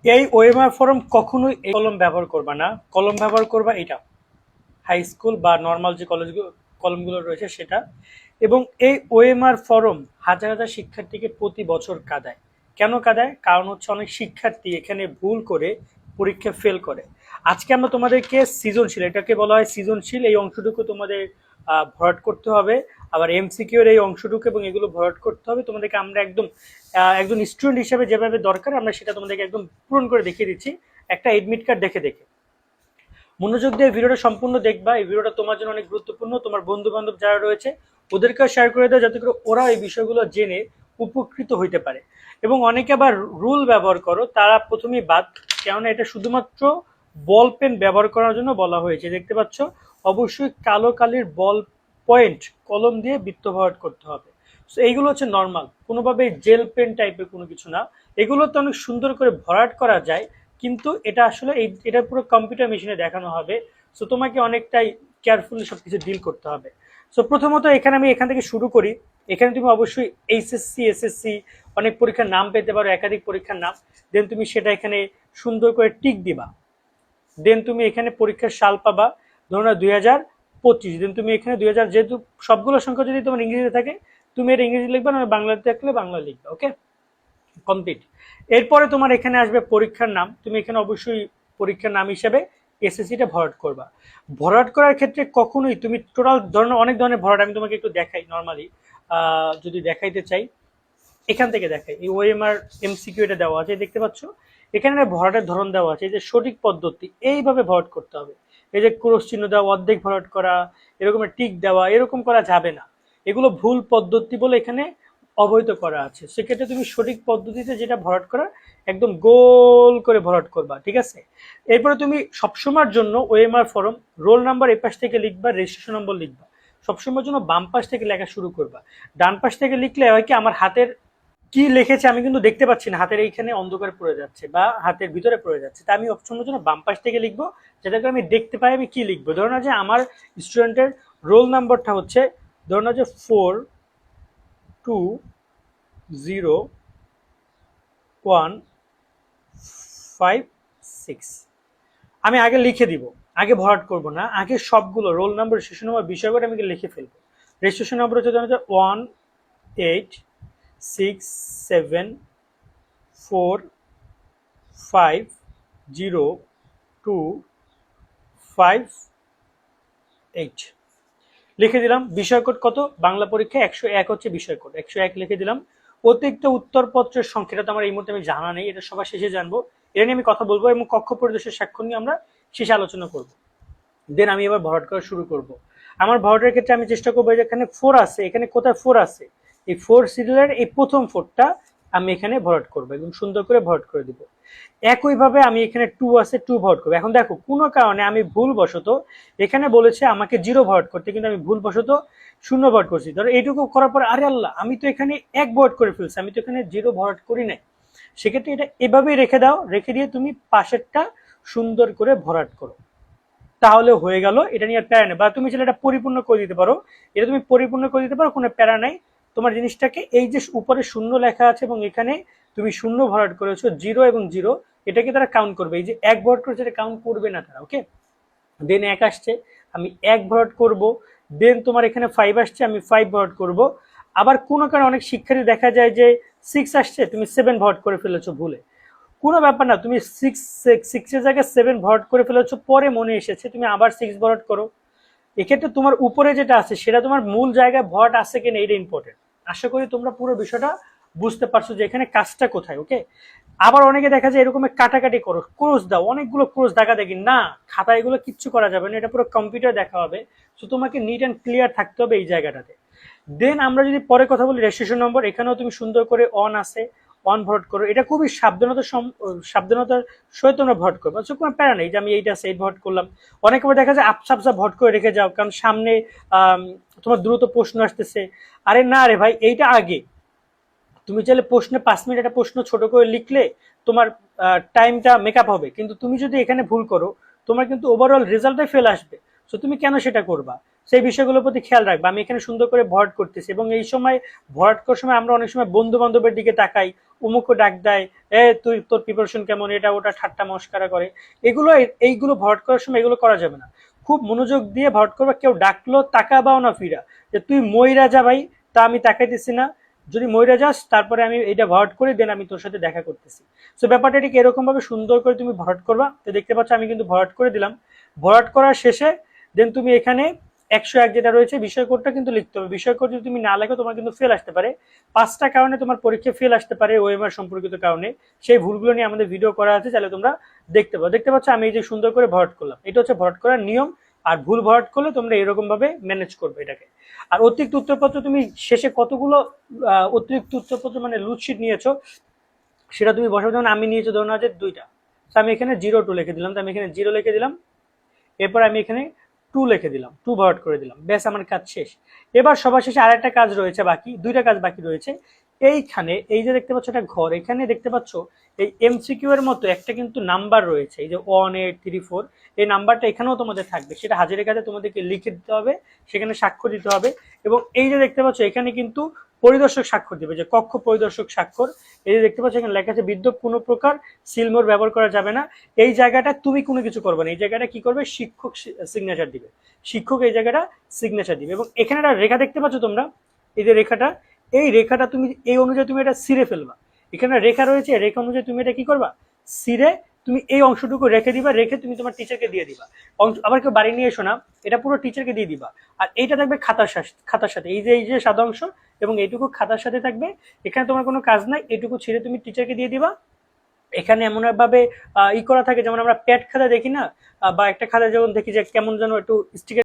এই OMR form কখনোই এই কলম ব্যবহার করবা না, কলম ব্যবহার করবা এটা হাই স্কুল বা নর্মাল যে কলেজগুলো কলমগুলো রয়েছে সেটা। এবং এই ওএমআর ফর্ম হাজার হাজার শিক্ষার্থীকে প্রতি বছর কাঁদায়। কেন কাঁদায়? কারণ হচ্ছে অনেক শিক্ষার্থী এখানে ভুল করে পরীক্ষা ফেল করে। আজকে আমরা তোমাদেরকে সৃজনশীল, এটাকে বলা হয় সৃজনশীল, এই অংশটুকু তোমাদের ভরাট করতে হবে। আবার এমসিকিউর এই অংশটুকু এবং এগুলো ভরাট করতে হবে তোমাদেরকে। আমরা একদম একজন স্টুডেন্ট হিসেবে যেভাবে দরকার আমরা সেটা তোমাদেরকে একদম পূরণ করে দেখিয়ে দিচ্ছি একটা এডমিট কার্ড দেখে দেখে। মনোযোগ দিয়ে ভিডিওটা সম্পূর্ণ দেখবা। এই ভিডিওটা তোমার জন্য অনেক গুরুত্বপূর্ণ। তোমার বন্ধু বান্ধব যারা রয়েছে ওদেরকেও শেয়ার করে দাও, যাতে করে ওরা এই বিষয়গুলো জেনে উপকৃত হইতে পারে। এবং অনেকে আবার রুল ব্যবহার করো, তারা প্রথমেই বাদ, কেননা এটা শুধুমাত্র বল পেন ব্যবহার করার জন্য বলা হয়েছে। দেখতে পাচ্ছ, অবশ্যই কালো কালির বল পয়েন্ট কলম দিয়ে বৃত্ত ভরাট করতে হবে। সো এইগুলো হচ্ছে নর্মাল, কোনোভাবে জেল পেন টাইপের কোনো কিছু না। এগুলোতে অনেক সুন্দর করে ভরাট করা যায়, কিন্তু এটা আসলে এটা পুরো কম্পিউটার মেশিনে দেখানো হবে। সো তোমাকে অনেকটাই কেয়ারফুলি সবকিছু ডিল করতে হবে। সো প্রথমত আমি এখান থেকে শুরু করি। এখানে তুমি অবশ্যই এইচএসসি, এসএসসি, অনেক পরীক্ষার নাম পেতে পারো, একাধিক পরীক্ষার নাম। দেন তুমি সেটা এখানে সুন্দর করে টিক দিবা। দেন তুমি এখানে পরীক্ষার সাল পাবা, ধরো না 2025। দেন তুমি এখানে 2000, যেহেতু সবগুলো সংখ্যা যদি তোমার ইংরেজিতে থাকে তুমি এটা ইংরেজি লিখবা, না বাংলাতে থাকলে বাংলা লিখবা। ওকে, কমপ্লিট। এরপরে তোমার এখানে আসবে পরীক্ষার নাম। তুমি এখানে অবশ্যই পরীক্ষার নাম হিসেবে এসএসসিটা ভরাট করবা। ভরাট করার ক্ষেত্রে কখনোই তুমি টোটাল ধরনের অনেক ধরনের ভরাট আমি তোমাকে একটু দেখাই নর্মালি, যদি দেখাইতে চাই এখান থেকে দেখাই। এই ওএমআর এমসিকিউ এটা দেওয়া আছে, দেখতে পাচ্ছ এখানে ভরাটের ধরন দেওয়া আছে। এই যে সঠিক পদ্ধতি, এইভাবে ভরাট করতে হবে। এই যে ক্রস চিহ্ন দেওয়া, অর্ধেক ভরাট করা, এরকম টিক দেওয়া, এরকম করা যাবে না। এগুলো ভুল পদ্ধতি বলে এখানে অবহিত করা আছে। সেক্ষেত্রে তুমি সঠিক পদ্ধতিতে যেটা ভরাট করা, একদম গোল করে ভরাট করবা, ঠিক আছে। এরপরে তুমি সবসময়ের জন্য ওএমআর ফর্ম রোল নাম্বার এই পাশ থেকে লিখবা, রেজিস্ট্রেশন নম্বর লিখবা। সবসময়ের জন্য বাম পাশ থেকে লেখা শুরু করবা। ডান পাশ থেকে লিখলে হয় কি, আমার হাতের কি লিখেছে আমি কিন্তু দেখতে পাচ্ছি না, হাতের এইখানে অন্ধকার পড়ে যাচ্ছে বা হাতের ভিতরে পড়ে যাচ্ছে। তা আমি অপশনের জন্য বাম পাশ থেকে লিখবো, যাতে করে আমি দেখতে পাই আমি কি লিখবো। ধরো না যে আমার স্টুডেন্টের রোল নাম্বারটা হচ্ছে, ধরো না যে 420156। আমি আগে লিখে দিব, আগে ভরাট করব না, আগে সবগুলো রোল নাম্বার, রেজিস্ট্রেশন নম্বর, বিষয় করে আমি লিখে ফেলবো। রেজিস্ট্রেশন নম্বর হচ্ছে ধরো 18674502558 লিখে দিলাম। বিষয় কোড কত? বাংলা পরীক্ষা 101 হচ্ছে বিষয় কোড, 101 লিখে দিলাম। অতিরিক্ত উত্তরপত্রের সংখ্যাটা তো আমার এই মুহূর্তে আমি জানা নেই, এটা সবার শেষে জানবো। এটা নিয়ে আমি কথা বলবো এবং কক্ষ পরিদর্শকের স্বাক্ষর নিয়ে আমরা শেষে আলোচনা করব। দেন আমি এবার ভরাট করা শুরু করব। আমার ভরাটের ক্ষেত্রে আমি চেষ্টা করবো, এখানে 4 আছে, এখানে কোথায় 4 আছে, এই 4 সিরিয়ালের এই প্রথম 4টা আমি এখানে ভরাট করবো, একদম সুন্দর করে ভরাট করে দিব। একইভাবে আমি এখানে 2 আছে, 2 ভরাট করবো। এখন দেখো কোনো কারণে আমি ভুলবশত, এখানে বলেছে আমাকে 0 ভরাট করতে, কিন্তু আমি ভুলবশত 0 ভরাট করছি। ধরো এইটুকু করার পর আরে আল্লাহ, আমি তো এখানে 1 ভরাট করে ফেলছি, আমি তো এখানে 0 ভরাট করি নাই। সেক্ষেত্রে এটা এভাবেই রেখে দাও, রেখে দিয়ে তুমি পাশেরটা সুন্দর করে ভরাট করো, তাহলে হয়ে গেল। এটা নিয়ে আর প্যারা নেই। বা তুমি চাইলে এটা পরিপূর্ণ করে দিতে পারো, এটা তুমি পরিপূর্ণ করে দিতে পারো, কোনো প্যারা নাই। তোমার জিনিসটাকে এই যে উপরে শূন্য লেখা আছে এবং এখানে তুমি শূন্য ভরাট করেছো, 0 এবং 0, এটাকে তারা কাউন্ট করবে। এই যে 1 ভরাট করেছে এটা কাউন্ট করবে না তারা। ওকে, দেন 1 আসছে, আমি 1 ভরাট করব। দেন তোমার এখানে 5 আসছে, আমি 5 ভরাট করব। আবার কোনো কারণে অনেক শিক্ষার্থী দেখা যায় যে 6 আসছে, তুমি 7 ভরাট করে ফেলেছো ভুলে। কোনো ব্যাপার না, তুমি 6 এর জায়গায় 7 ভরাট করে ফেলেছো, পরে মনে এসেছে তুমি আবার 6 ভরাট করো। এক্ষেত্রে তোমার উপরে যেটা আছে সেটা তোমার মূল জায়গায় ভরাট আছে কিনা এটা ইম্পর্টেন্ট। আশা করি তোমরা পুরো বিষয়টা বুঝতে পারছো যে এখানে কাজটা কোথায়। ওকে, আবার অনেকে দেখা যায় এরকম কাটাকাটি করো, ক্রস দাও, অনেকগুলো ক্রস দেখা দেখি না, খাতা এগুলো কিচ্ছু করা যাবে না, এটা পুরো কম্পিউটার দেখা হবে। তো তোমাকে নিট অ্যান্ড ক্লিয়ার থাকতে হবে এই জায়গাটাতে। দেন আমরা যদি পরে কথা বলি রেজিস্ট্রেশন নম্বর, এখানেও তুমি সুন্দর করে অন আছে, অন ভোট করো। এটা খুবই সাবধানতার সহিত তোমরা ভোট করবো, কোনো প্যারা নেই যে আমি এইটা আছে এই ভোট করলাম। অনেক সময় দেখা যায় আপসা আপসা ভোট করে রেখে যাও, কারণ সামনে তোমার দ্রুত প্রশ্ন আসতেছে। আরে না রে ভাই, এইটা আগে তুমি চাইলে প্রশ্নে 5 মিনিট একটা প্রশ্ন ছোট করে লিখলে তোমার টাইমটা মেকআপ হবে, কিন্তু তুমি যদি এখানে ভুল করো তোমার কিন্তু ওভারঅল রেজাল্টটাই ফেল আসবে। তো তুমি কেন সেটা করবা, সেই বিষয়গুলোর প্রতি খেয়াল রাখবা। আমি এখানে সুন্দর করে ভরাট করতেছি, এবং এই সময় ভরাট করার সময় আমরা অনেক সময় বন্ধু বান্ধবের দিকে তাকাই, উমুকও ডাক দেয়, তুই তোর প্রিপারেশন কেমন, এটা ওটা ঠাট্টা মস্কারা করে। এইগুলো ভরাট করার সময় এগুলো করা যাবে না। খুব মনোযোগ দিয়ে ভরাট করবা, কেউ ডাকলো তাকাবাও না ফিরা, যে তুই ময়রা যা ভাই, তা আমি তাকাইতেছি না, যদি ময়রা যাস তারপরে আমি এটা ভরাট করে দেন আমি তোর সাথে দেখা করতেছি। তো ব্যাপারটা ঠিক এরকম ভাবে সুন্দর করে তুমি ভরাট করবা। তো দেখতে পাচ্ছ আমি কিন্তু ভরাট করে দিলাম। ভরাট করার শেষে দেন তুমি এখানে 101 যেটা রয়েছে বিষয় কোডটা কিন্তু লিখতে হবে। বিষয় কোড যদি তুমি না লেখো তোমার কিন্তু ফেল আসতে পারে। 5টা কারণে তোমার পরীক্ষা ফেল আসতে পারে ওএমআর সম্পর্কিত কারণে। সেই ভুলগুলো নিয়ে আমাদের ভিডিও করা আছে, চাইলে তোমরা দেখতে পাবো। দেখতে পাচ্ছ আমি এই যে সুন্দর করে ভরাট করলাম, এটা হচ্ছে ভরাট করার নিয়ম। আর ভুল ভরাট করলে তোমরা এরকম ভাবে ম্যানেজ করবে এটাকে। আর অতিরিক্ত উত্তরপত্র তুমি শেষে কতগুলো অতিরিক্ত উত্তরপত্র মানে লুটশিট নিয়েছো সেটা তুমি বসাবো। যেমন আমি নিয়েছি ধরুন আছে 2টা, তো আমি এখানে 02 লিখে দিলাম, তো আমি এখানে 0 লিখে দিলাম। এরপর আমি এখানে 2 লিখে দিলাম, 2 ভরাট করে দিলাম, ব্যাস আমার কাজ শেষ। এবার সবার শেষে আরেকটা কাজ রয়েছে বাকি, 2টা কাজ বাকি রয়েছে। এইখানে এই যে দেখতে পাচ্ছ একটা ঘর, এখানে দেখতে পাচ্ছ এই এমসিকিউ এর মতো একটা কিন্তু নাম্বার রয়েছে, এই যে 1 8 3 4, এই নাম্বারটা এখানেও তোমাদের থাকবে, সেটা হাজিরের কাছে তোমাদেরকে লিখে দিতে হবে, সেখানে স্বাক্ষর দিতে হবে। এবং এই যে দেখতে পাচ্ছ এখানে কিন্তু পরিদর্শক স্বাক্ষর দিবে, যে কক্ষ পরিদর্শক স্বাক্ষর। এই যে দেখতে পাচ্ছ এখানে লেখা আছে বিদ্যুৎ কোনো প্রকার সিলমোর ব্যবহার করা যাবে না। এই জায়গাটা তুমি কোনো কিছু করবে না, এই জায়গাটা কি করবে, শিক্ষক সিগনেচার দিবে, শিক্ষক এই জায়গাটা সিগনেচার দিবে। এবং এখানে একটা রেখা দেখতে পাচ্ছ তোমরা, এই যে রেখাটা, এই রেখাটা তুমি এই অনুযায়ী তুমি এটা ছিঁড়ে ফেলবা। এখানে রেখা রয়েছে, রেখা অনুযায়ী তুমি এটা কি করবা, ছিঁড়ে তুমি এই অংশটুকু রেখে দিবা, রেখে তুমি তোমার টিচারকে দিয়ে দিবা। আবার কেউ বাড়ি নিয়ে এসো না, এটা পুরো টিচারকে দিয়ে দিবা। আর এইটা থাকবে খাতার সাথে, এই যে সাদা অংশ এবং এইটুকু খাতার সাথে থাকবে। এখানে তোমার কোনো কাজ নাই, এইটুকু ছিঁড়ে তুমি টিচারকে দিয়ে দিবা। এখানে এমন ভাবে ই করা থাকে, যেমন আমরা প্যাড খাতা দেখি না, বা একটা খাতা যখন দেখি যে কেমন যেন একটু স্টিকার